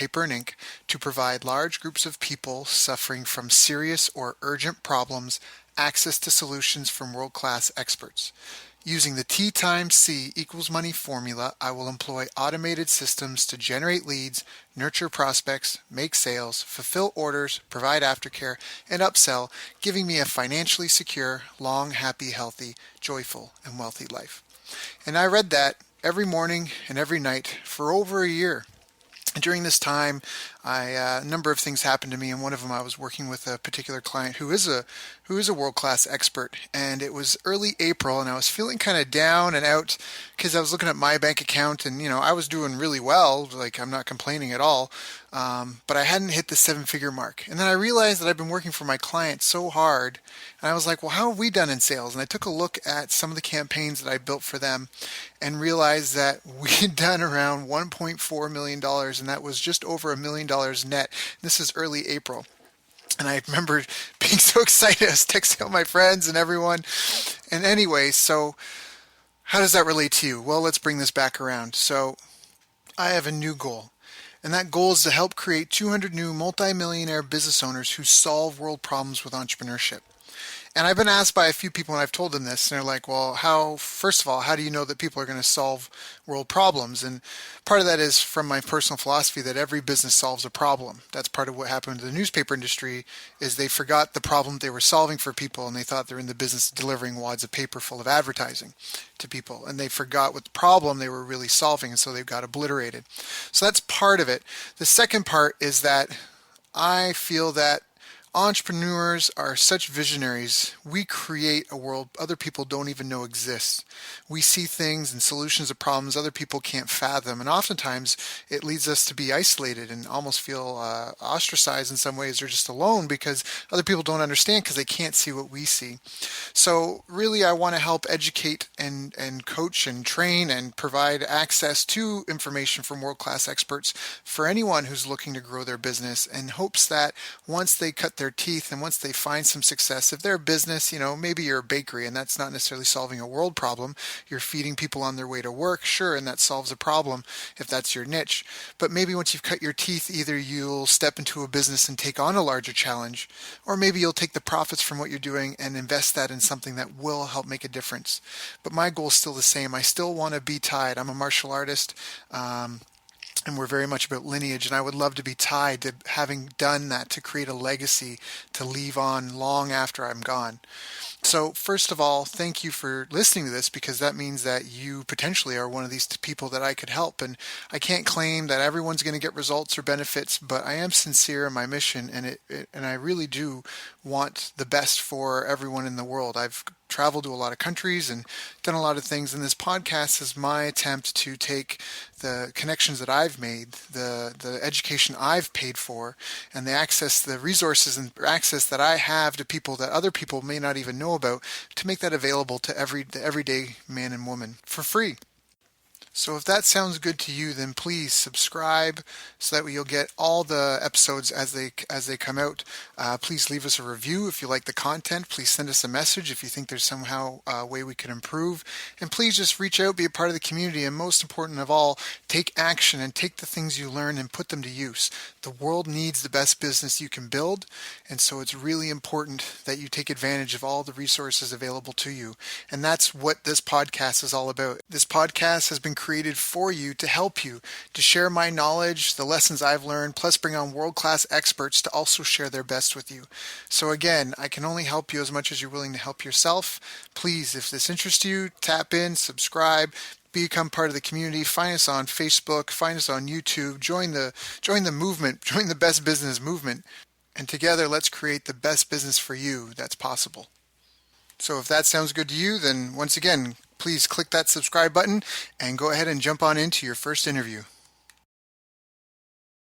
paper and ink to provide large groups of people suffering from serious or urgent problems access to solutions from world-class experts. Using the T times C equals money formula, I will employ automated systems to generate leads, nurture prospects, make sales, fulfill orders, provide aftercare, and upsell, giving me a financially secure, long, happy, healthy, joyful, and wealthy life. And I read that every morning and every night for over a year. During this time, a number of things happened to me, and one of them I was working with a particular client who is a world-class expert. And it was early April, and I was feeling kind of down and out because I was looking at my bank account, and I was doing really well. Like, I'm not complaining at all, but I hadn't hit the seven-figure mark. And then I realized that I've been working for my client so hard, and I was like, well, how have we done in sales? And I took a look at some of the campaigns that I built for them, and realized that we'd done around $1.4 million, and that was just over $1 million net. This is early April. And I remember being so excited. I was texting all my friends and everyone. And anyway, so how does that relate to you? Well, let's bring this back around. So I have a new goal. And that goal is to help create 200 new multimillionaire business owners who solve world problems with entrepreneurship. And I've been asked by a few people, and I've told them this, and they're like, well, first of all, how do you know that people are going to solve world problems? And part of that is from my personal philosophy that every business solves a problem. That's part of what happened to the newspaper industry, is they forgot the problem they were solving for people, and they thought they were in the business of delivering wads of paper full of advertising to people. And they forgot what the problem they were really solving, and so they got obliterated. So that's part of it. The second part is that I feel that entrepreneurs are such visionaries. We create a world other people don't even know exists. We see things and solutions to problems other people can't fathom, and oftentimes it leads us to be isolated and almost feel ostracized in some ways, or just alone because other people don't understand because they can't see what we see. So really, I want to help educate and coach and train and provide access to information from world-class experts for anyone who's looking to grow their business, in hopes that once they cut their teeth and once they find some success, if they're a business, maybe you're a bakery and that's not necessarily solving a world problem. You're feeding people on their way to work, sure, and that solves a problem if that's your niche. But maybe once you've cut your teeth, either you'll step into a business and take on a larger challenge, or maybe you'll take the profits from what you're doing and invest that in something that will help make a difference. But my goal is still the same. I still want to be tied. I'm a martial artist. And we're very much about lineage, and I would love to be tied to having done that, to create a legacy to leave on long after I'm gone. So first of all, thank you for listening to this, because that means that you potentially are one of these people that I could help. And I can't claim that everyone's going to get results or benefits, but I am sincere in my mission, and I really do want the best for everyone in the world. I've traveled to a lot of countries and done a lot of things, and this podcast is my attempt to take the connections that I've made, the education I've paid for, and the resources and access that I have to people that other people may not even know about, to make that available to the everyday man and woman for free. So if that sounds good to you, then please subscribe so that you'll get all the episodes as they come out. Please leave us a review if you like the content. Please send us a message if you think there's somehow a way we could improve. And please just reach out, be a part of the community, and most important of all, take action and take the things you learn and put them to use. The world needs the best business you can build, and so it's really important that you take advantage of all the resources available to you. And that's what this podcast is all about. This podcast has been created for you, to help you, to share my knowledge, the lessons I've learned, plus bring on world-class experts to also share their best with you. So again, I can only help you as much as you're willing to help yourself. Please, if this interests you, tap in, subscribe, become part of the community. Find us on Facebook, find us on YouTube, join the movement, join the best business movement, and together let's create the best business for you that's possible. So if that sounds good to you, then once again, please click that subscribe button and go ahead and jump on into your first interview.